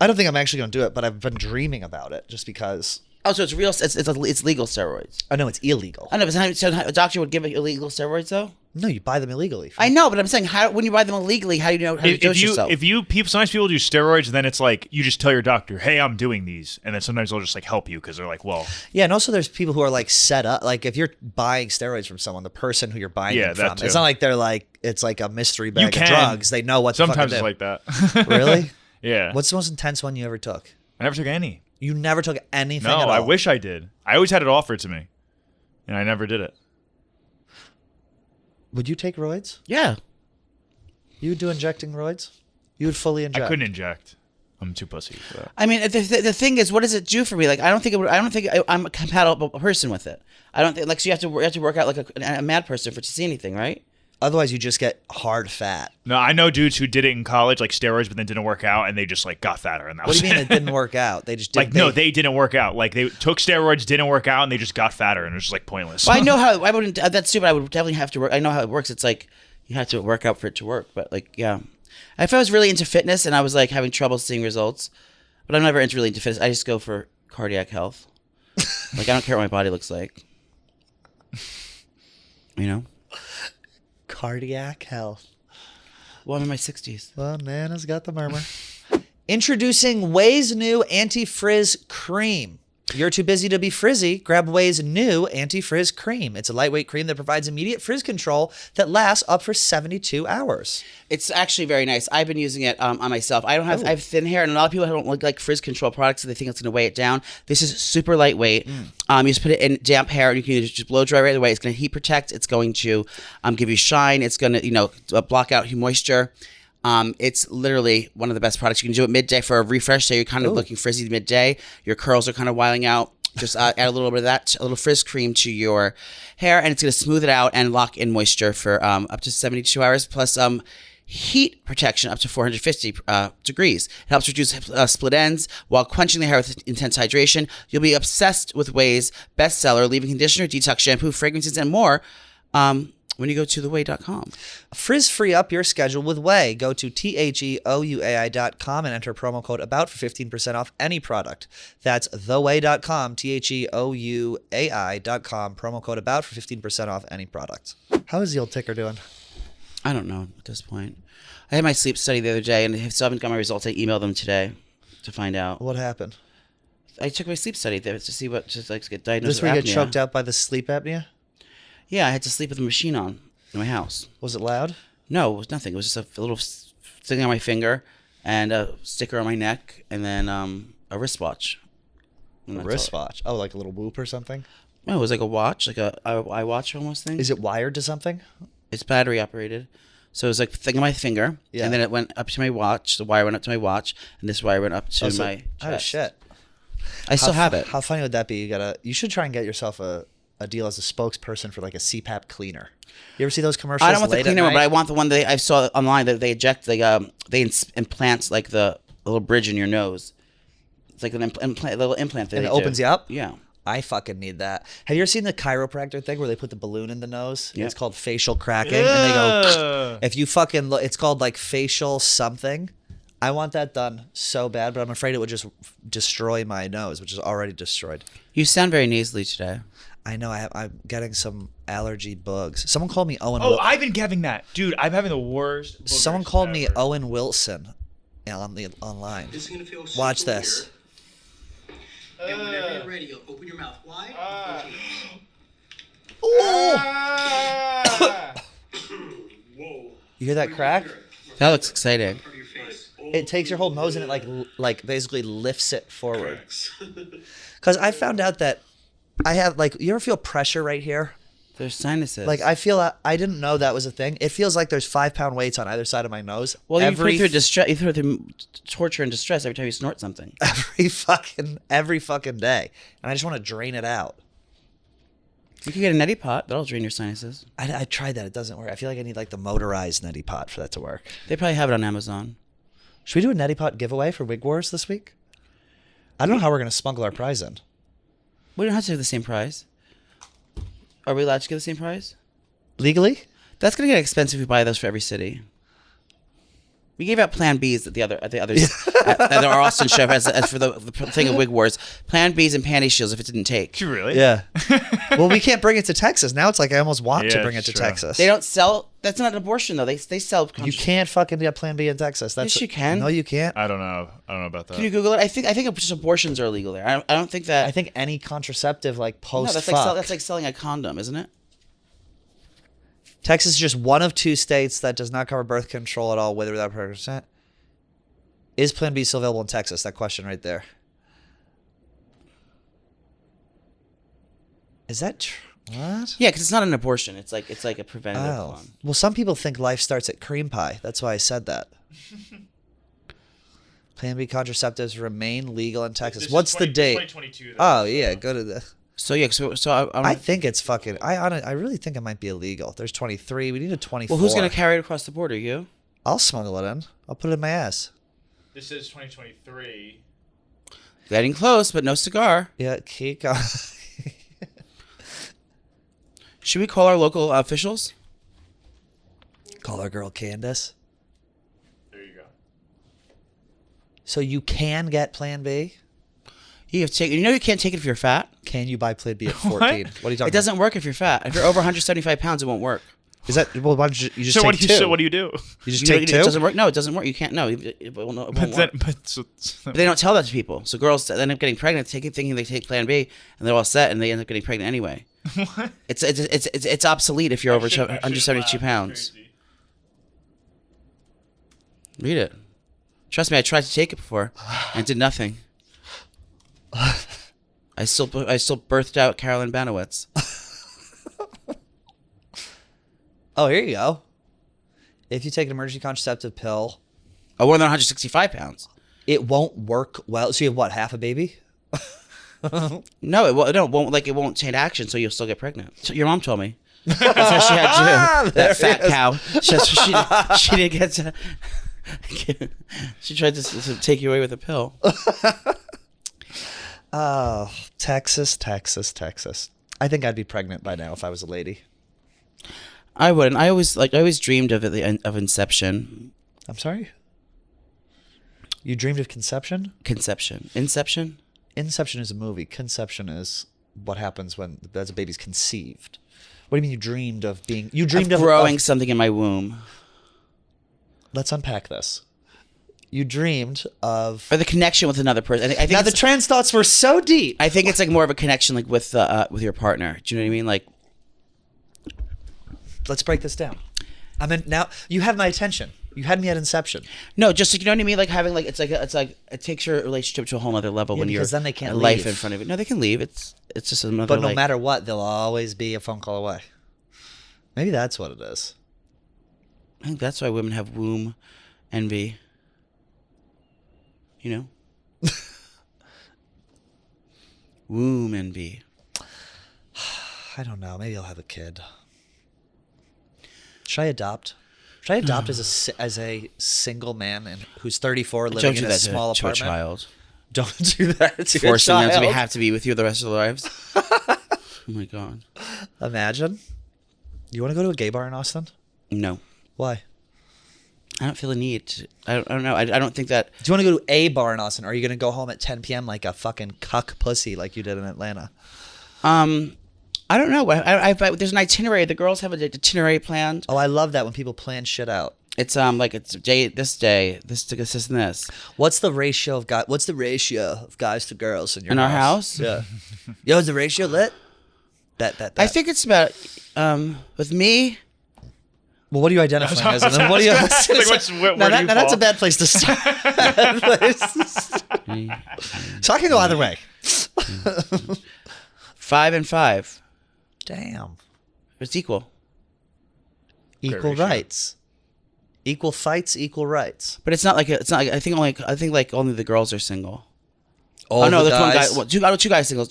I don't think I'm actually going to do it, but I've been dreaming about it just because. Oh, so it's real. It's legal steroids. I know it's illegal. I know, but sometimes a doctor would give you illegal steroids though. No, you buy them illegally. I know, but I'm saying how when you buy them illegally, how do you know how to dose yourself? Sometimes people do steroids, then it's like you just tell your doctor, "Hey, I'm doing these," and then sometimes they'll just like help you because they're like, "Well, Yeah, and also there's people who are like set up. Like if you're buying steroids from someone, the person who you're buying Yeah, them that from, too. it's not like they're like it's like a mystery you bag of can." drugs. They know what. Sometimes to it's fucking like that. do. Really? Yeah. What's the most intense one you ever took? I never took any. You never took anything. No, at all? I wish I did. I always had it offered to me, and I never did it. Would you take roids? yeah. You would do injecting roids? You would fully inject. I couldn't inject. I'm too pussy for that. I mean, the thing is, what does it do for me? Like, I don't think I'm a compatible person with it. I don't think like so you have to work out like a mad person to see anything, right? Otherwise, you just get hard fat. No, I know dudes who did it in college, like steroids, but then didn't work out, and they just like got fatter. And that What was do you mean it didn't work out? They just did, no, they didn't work out. Like they took steroids, didn't work out, and they just got fatter, and it was just like pointless. Well, I know how I wouldn't. That's stupid. I would definitely have to work. I know how it works. It's like you have to work out for it to work. But like, yeah, if I was really into fitness and I was like having trouble seeing results, but I'm never really into fitness. I just go for cardiac health. Like I don't care what my body looks like. You know, cardiac health. Well, I'm in my 60s. Well, Nana's got the murmur. Introducing Ouai's new anti-frizz cream. You're too busy to be frizzy? Grab Ouai's new anti-frizz cream. It's a lightweight cream that provides immediate frizz control that lasts up for 72 hours. It's actually very nice. I've been using it on myself. I have thin hair, and a lot of people don't like frizz control products, so they think it's going to weigh it down. This is super lightweight. You just put it in damp hair, and you can just blow dry right away. It's going to heat protect. It's going to give you shine. It's going to block out moisture. It's literally one of the best products. You can do it midday for a refresh, so you're kind of looking frizzy midday. Your curls are kind of wiling out. Just add a little bit of that, a little frizz cream to your hair, and it's going to smooth it out and lock in moisture for up to 72 hours, plus heat protection up to 450 degrees. It helps reduce split ends while quenching the hair with intense hydration. You'll be obsessed with Ouai's bestseller, leave-in conditioner, detox shampoo, fragrances, and more. When you go to theouai.com. Frizz-free up your schedule with Ouai. Go to THEOUAI.com and enter promo code ABOUT for 15% off any product. That's theouai.com, THEOUAI.com, promo code ABOUT for 15% off any product. How is the old ticker doing? I don't know at this point. I had my sleep study the other day, and I still haven't got my results. I emailed them today to find out. What happened? I took my sleep study to see what, just like to get diagnosed This with where you apnea. get choked out by the sleep apnea? Yeah, I had to sleep with a machine on in my house. Was it loud? No, it was nothing. It was just a little thing on my finger and a sticker on my neck, and then a wristwatch. A wristwatch? Oh, like a little Whoop or something? No, it was like a watch, like a iWatch almost thing. Is it wired to something? It's battery operated. So it was like a thing on my finger, and then it went up to my watch. The wire went up to my watch, and this wire went up to my chest. Oh, shit. I still have it. How funny would that be? You should try and get yourself a deal as a spokesperson for like a CPAP cleaner. You ever see those commercials? I don't want the cleaner one, but I want the one that I saw online that they eject, they implant like the little bridge in your nose. It's like an implant, little implant that and they it opens you up. Yeah. I fucking need that. Have you ever seen the chiropractor thing where they put the balloon in the nose? Yeah. It's called facial cracking, and they go, if you fucking look, it's called like facial something. I want that done so bad, but I'm afraid it would just destroy my nose, which is already destroyed. You sound very nasally today. I know. I'm getting some allergy bugs. Someone called me Owen. I've been having that, dude. I'm having the worst. Someone called me ever. Owen Wilson online. This is gonna feel Watch super this. weird. And whenever you're ready, you'll open your mouth wide. Whoa. You hear that crack? That looks exciting. Part of your face. It takes your whole nose and it like basically lifts it forward. Because I found out that I have you ever feel pressure right here? There's sinuses. Like I feel I didn't know that was a thing. It feels like there's 5-pound weights on either side of my nose. Well, you put through distress. You put through torture and distress every time you snort something. every fucking day, and I just want to drain it out. You can get a neti pot. That'll drain your sinuses. I tried that. It doesn't work. I feel like I need like the motorized neti pot for that to work. They probably have it on Amazon. Should we do a neti pot giveaway for Wig Wars this week? I don't know how we're going to smuggle our prize in. We don't have to have the same prize. Are we allowed to get the same prize? Legally? That's gonna get expensive if we buy those for every city. We gave out Plan Bs at the others at our Austin show as for the thing of Wig Wars. Plan Bs and panty shields if it didn't take. Did you really? Yeah. Well, we can't bring it to Texas now. It's like I almost want to Yeah, bring it to true. Texas. They don't sell. That's not an abortion though. They sell. You can't fucking get Plan B in Texas. Yes, you can. No, you can't. I don't know about that. Can you Google it? I think just abortions are illegal there. I don't think that. I think any contraceptive like post no, that's like selling a condom, isn't it? Texas is just one of 2 states that does not cover birth control at all, with or without consent. Is Plan B still available in Texas? That question right there. Is that true? What? Yeah, because it's not an abortion. It's like a preventative Oh. one. Well, some people think life starts at cream pie. That's why I said that. Plan B contraceptives remain legal in Texas. This is What's the date? 2022. Oh, yeah. Go to the... So yeah, I think it's fucking. I really think it might be illegal. There's 23. We need a 24. well, who's gonna carry it across the border? You? I'll smuggle it in. I'll put it in my ass. This is 2023. Getting close, but no cigar. Yeah, keep going. Should we call our local officials? Call our girl Candace. There you go. So you can get Plan B. You have to take. You know you can't take it if you're fat. Can you buy Plan B at 14? What? What are you talking It about? doesn't work if you're fat. If you're over 175 pounds, it won't work. Is that well? Why don't you just So take what do you? two? So what do you do? You just You know, take it two. doesn't work. No, it doesn't work. You can't. No, it won't work. But they don't tell that to people. So girls end up getting pregnant, thinking they take Plan B, and they're all set, and they end up getting pregnant anyway. What? It's obsolete if you're over under 72 pounds. Read it. Trust me, I tried to take it before, and it did nothing. I still birthed out Carolyn Banowitz. Oh, here you go. If you take an emergency contraceptive pill, More than 165 pounds. it won't work well. So you have what? Half a baby? No, it won't. Like it won't take action, so you'll still get pregnant. So your mom told me. That's what she had to do. That fat cow. She didn't get to. She tried to take you away with a pill. Oh, Texas. I think I'd be pregnant by now if I was a lady. I wouldn't. I always dreamed of it of Inception. I'm sorry? You dreamed of conception? Inception. Inception is a movie. Conception is what happens when as a baby's conceived. What do you mean you dreamed of being... You dreamed of growing something in my womb. Let's unpack this. You dreamed of... Or the connection with another person. I think Now the it's- trans thoughts were so deep. I think it's like more of a connection like with your partner. Do you know what I mean? Like, Let's break this down. I mean, now you have my attention. You had me at inception. no, just like, you know what I mean? Like having like it's like it takes your relationship to a whole other level Yeah, when you're because then they can't life leave. in front of it. No, they can leave. It's just another. But no like, matter what, they'll always be a phone call away. Maybe that's what it is. I think that's why women have womb envy. You know, womb envy. I don't know. Maybe I'll have a kid. Should I adopt? Should I adopt as a single man who's 34 living Don't do in a that small to a apartment? child. Don't do that to Forcing a them child. to have to be with you the rest of their lives. Oh my god. Imagine. You want to go to a gay bar in Austin? No, Why? I don't feel a need. I don't know. I don't think that. Do you want to go to a bar in Austin? Or are you going to go home at 10 p.m. like a fucking cuck pussy like you did in Atlanta? I don't know. There's an itinerary. The girls have an itinerary planned. Oh, I love that when people plan shit out. It's like it's this, and this. What's the ratio of guys? What's the ratio of guys to girls in your In our house? Yeah. Yo, is the ratio lit? Bet. I think it's about with me. Well, what are you identifying as? And then what do you? Where Now do you that's a fall? bad place to start. So I can go either way. 5 and 5. Damn. It's equal, Equal ratio. rights. Equal fights, equal rights. but it's not like I think only the girls are single. All Oh no, the there's one guy. guys. Well, two guys single.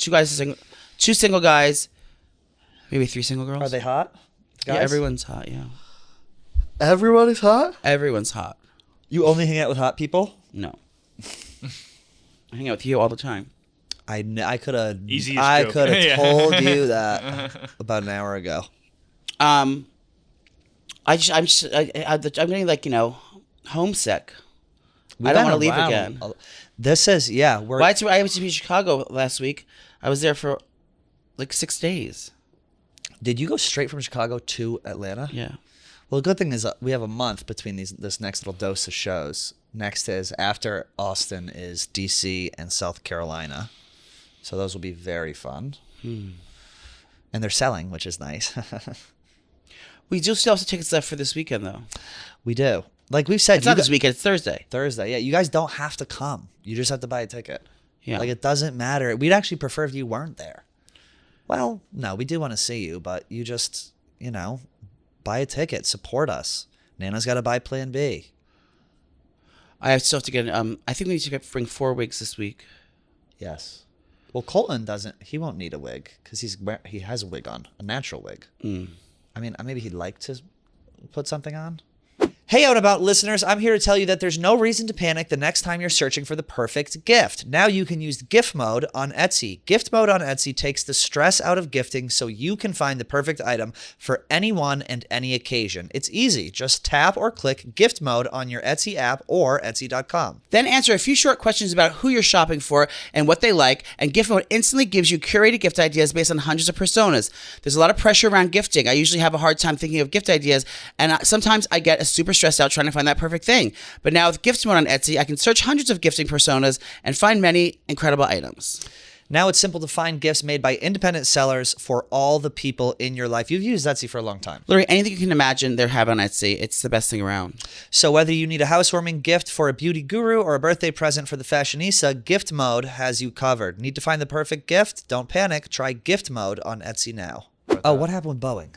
Two single guys. Maybe 3 single girls. Are they hot? Yeah, Guys? everyone's hot. Yeah, Everyone is hot? everyone's hot. You only hang out with hot people? No, I hang out with you all the time. I could have Easiest I joke. could have Yeah. told you that about an hour ago. I'm getting like homesick. I don't want to leave again. This is I I was to be in Chicago last week. I was there for like 6 days. Did you go straight from Chicago to Atlanta? Yeah. Well, the good thing is we have a month between this next little dose of shows. Next is after Austin is DC and South Carolina. So those will be very fun. And they're selling, which is nice. We do still have some tickets left for this weekend, though. We do. Like we've said, It's not this weekend. It's Thursday. Thursday. Yeah, you guys don't have to come. You just have to buy a ticket. Yeah. Like it doesn't matter. We'd actually prefer if you weren't there. Well, no, we do want to see you, but you just, buy a ticket, support us. Nana's got to buy Plan B. I still have to get. I think we need to bring 4 wigs this week. Yes. Well, Colton doesn't. He won't need a wig because he has a wig on, a natural wig. I mean, maybe he'd like to put something on. Hey, Out About listeners, I'm here to tell you that there's no reason to panic the next time you're searching for the perfect gift. Now you can use gift mode on Etsy. Gift mode on Etsy takes the stress out of gifting so you can find the perfect item for anyone and any occasion. It's easy. Just tap or click gift mode on your Etsy app or Etsy.com. Then answer a few short questions about who you're shopping for and what they like, and gift mode instantly gives you curated gift ideas based on hundreds of personas. There's a lot of pressure around gifting. I usually have a hard time thinking of gift ideas, and sometimes I get super stressed out trying to find that perfect thing. But now with gift mode on Etsy, I can search hundreds of gifting personas and find many incredible items. Now it's simple to find gifts made by independent sellers for all the people in your life. You've used Etsy for a long time. Literally anything you can imagine, they have on Etsy. It's the best thing around. So whether you need a housewarming gift for a beauty guru or a birthday present for the fashionista, gift mode has you covered. Need to find the perfect gift? Don't panic. Try gift mode on Etsy now. Oh, what happened with Boeing?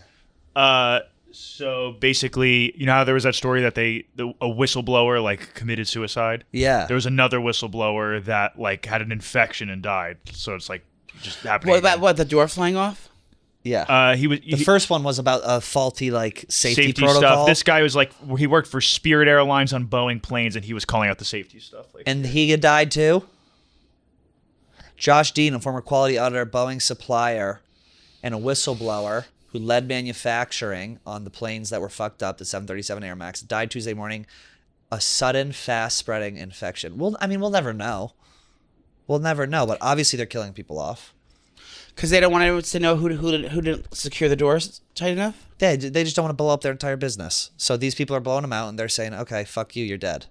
So basically, you know how there was that story that a whistleblower like committed suicide? Yeah. There was another whistleblower that like had an infection and died. So it's like just happening. What about the door flying off? Yeah. The first one was about a faulty like safety stuff. protocol. This guy was like, he worked for Spirit Airlines on Boeing planes, and he was calling out the safety stuff. Like, and he had died too? Josh Dean, a former quality auditor, Boeing supplier, and a whistleblower who led manufacturing on the planes that were fucked up, the 737 Air Max, died Tuesday morning. A sudden, fast-spreading infection. We'll never know. We'll never know, but obviously they're killing people off. Because they don't want anyone to know who didn't secure the doors tight enough? They just don't want to blow up their entire business. So these people are blowing them out, and they're saying, okay, fuck you, you're dead.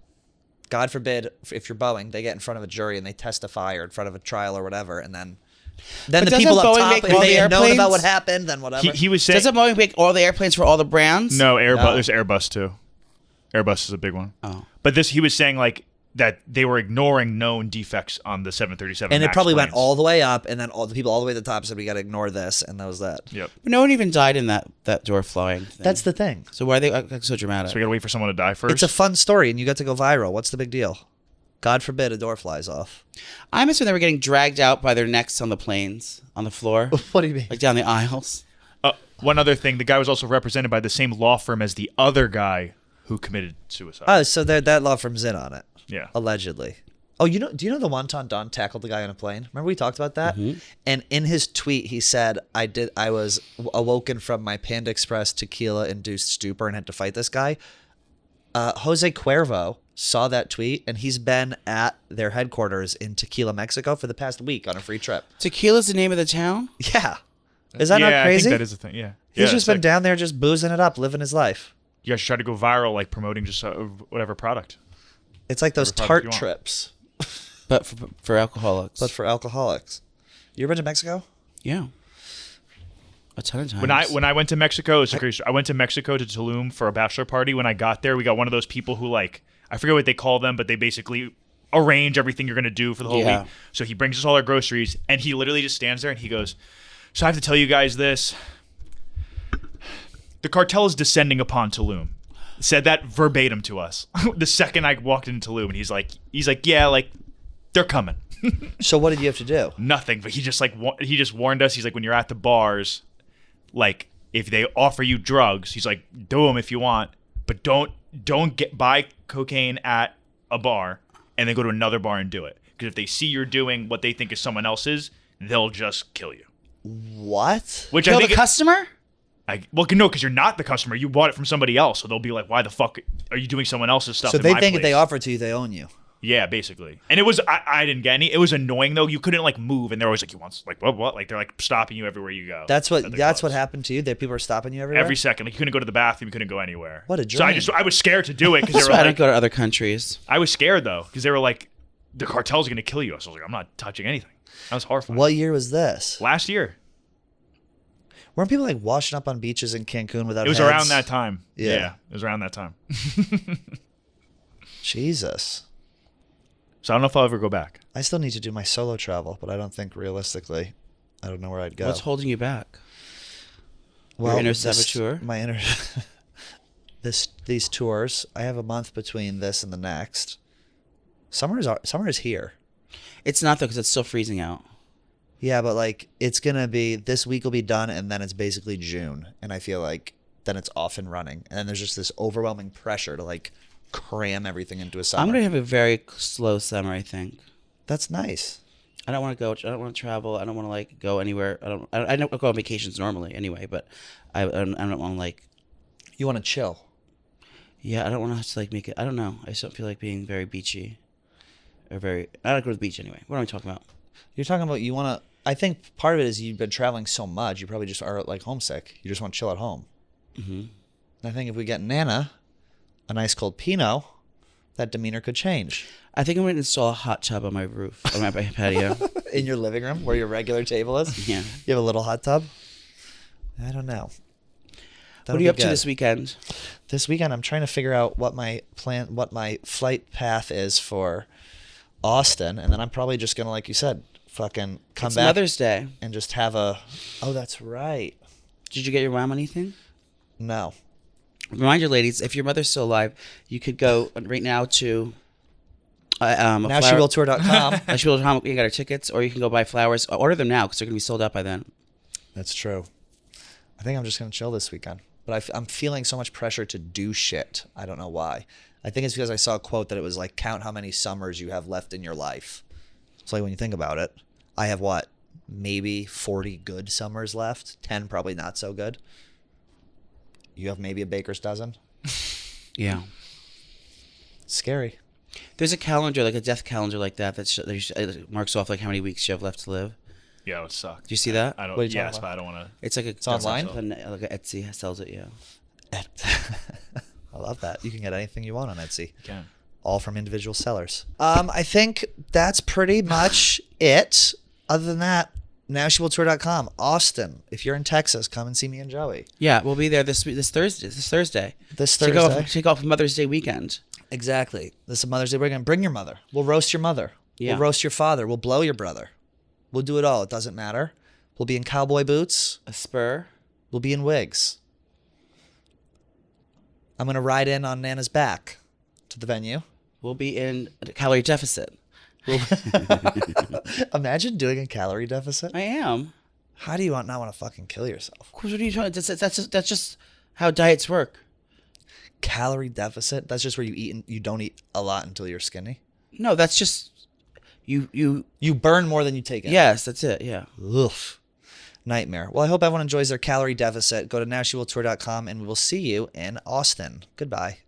God forbid, if you're Boeing, they get in front of a jury and they testify or in front of a trial or whatever, and then the people up top, if they had known about what happened, then whatever. He was saying, doesn't Boeing make all the airplanes for all the brands? No, Airbus. There's Airbus too. Airbus is a big one. Oh, but he was saying like that they were ignoring known defects on the 737. And Max it probably planes. went all the way up, and then all the people all the way to the top said we got to ignore this, and that was that. Yep. but no one even died in that door flying thing. That's the thing. So why are they so dramatic? So we gotta wait for someone to die first. It's a fun story, and you got to go viral. What's the big deal? God forbid a door flies off. I miss when they were getting dragged out by their necks on the planes, on the floor. What do you mean? Like down the aisles. One other thing, the guy was also represented by the same law firm as the other guy who committed suicide. Oh, so that law firm's in on it. Yeah. Allegedly. Oh, do you know the Wonton Don tackled the guy on a plane? Remember we talked about that? Mm-hmm. And in his tweet, he said, I was awoken from my Panda Express tequila-induced stupor and had to fight this guy. Jose Cuervo saw that tweet, and he's been at their headquarters in Tequila, Mexico for the past week on a free trip. Tequila's the name of the town? Yeah. Is that not crazy? I think that is a thing, yeah. He's just been down there just boozing it up, living his life. You guys should try to go viral, like promoting just whatever product. It's like those tart trips. But for alcoholics. But for alcoholics. You ever been to Mexico? Yeah. A ton of times. When I went to Mexico, I went to Mexico to Tulum for a bachelor party. When I got there, we got one of those people who like, I forget what they call them, but they basically arrange everything you're going to do for the whole week. So he brings us all our groceries, and he literally just stands there and he goes, so I have to tell you guys this. The cartel is descending upon Tulum. Said that verbatim to us the second I walked into Tulum, and he's like, yeah, like they're coming. So what did you have to do? Nothing, but he just warned us. He's like, when you're at the bars, like if they offer you drugs, he's like, do them if you want, but don't buy cocaine at a bar and then go to another bar and do it, because if they see you're doing what they think is someone else's, they'll just kill you. What? Which kill the customer? Well, no, because you're not the customer. You bought it from somebody else, so they'll be like, "Why the fuck are you doing someone else's stuff?" So they think if they offer it to you, they own you. Yeah, basically. And it was I didn't get any. It was annoying though. You couldn't like move, and they're always like, "You want like what?" Like they're like stopping you everywhere you go. That's what happened to you. That people are stopping you everywhere every second. Like you couldn't go to the bathroom, you couldn't go anywhere. What a dream. So I was scared to do it because That's why I don't go to other countries. I was scared though because they were like, the cartel's going to kill you. So I was like, I'm not touching anything. That was horrifying. What year was this? Last year. Weren't people like washing up on beaches in Cancun without? It was heads? around that time. Yeah, it was around that time. Jesus. So I don't know if I'll ever go back. I still need to do my solo travel, but I don't think realistically, I don't know where I'd go. What's holding you back? Well, your inner saboteur? My inner. These tours. I have a month between this and the next. Summer is here. It's not though, because it's still freezing out. Yeah, but like it's gonna be this week will be done, and then it's basically June, and I feel like then it's off and running, and then there's just this overwhelming pressure to like cram everything into a summer. I'm gonna have a very slow summer, I think. That's nice. I don't want to go. I don't want to travel. I don't want to like go anywhere. I don't go on vacations normally anyway, but I don't want to like. You want to chill. Yeah, I don't want to like make it. I don't know. I just don't feel like being very beachy, or very. I don't go to the beach anyway. What am I talking about? You're talking about you want to. I think part of it is you've been traveling so much, you probably just are like homesick. You just want to chill at home. Mm-hmm. And I think if we get Nana a nice cold Pinot, that demeanor could change. I think I'm going to install a hot tub on my roof, on my patio. In your living room where your regular table is? Yeah. You have a little hot tub? I don't know. What are you up to this weekend? This weekend, I'm trying to figure out what my flight path is for Austin, and then I'm probably just gonna, like you said, fucking come It's back Mother's Day. and just have a. Oh, that's right. Did you get your mom anything? No. Remind your ladies, if your mother's still alive, you could go right now to NowSheWillTour.com. NowSheWillTour.com. You got our tickets, or you can go buy flowers. Order them now because they're gonna be sold out by then. That's true. I think I'm just gonna chill this weekend, but I'm feeling so much pressure to do shit. I don't know why. I think it's because I saw a quote that it was like, count how many summers you have left in your life. So like when you think about it, I have what, maybe 40 good summers left, 10 probably not so good. You have maybe a baker's dozen. Yeah. Scary. There's a calendar, like a death calendar like that, that marks off like how many weeks you have left to live. Yeah, it would suck. Do you see that? I don't. What are you Yes, talking but I don't want to. It's like It's online? Like a Etsy sells it, yeah. I love that. You can get anything you want on Etsy. You can. All from individual sellers. I think that's pretty much it. Other than that, NowSheWillTour.com. Austin, if you're in Texas, come and see me and Joey. Yeah, we'll be there this Thursday. This Thursday. Take off Mother's Day weekend. Exactly. This is Mother's Day. We're going to bring your mother. We'll roast your mother. Yeah. We'll roast your father. We'll blow your brother. We'll do it all. It doesn't matter. We'll be in cowboy boots. A spur. We'll be in wigs. I'm going to ride in on Nana's back to the venue. We'll be in a calorie deficit. Imagine doing a calorie deficit. I am. How do you not want to fucking kill yourself? Of course, what are you trying to... That's just how diets work. Calorie deficit? That's just where you eat and you don't eat a lot until you're skinny? No, that's just... You burn more than you take in. Yes, that's it, yeah. Oof. Nightmare. Well, I hope everyone enjoys their calorie deficit. Go to NowSheWillTour.com and we will see you in Austin. Goodbye.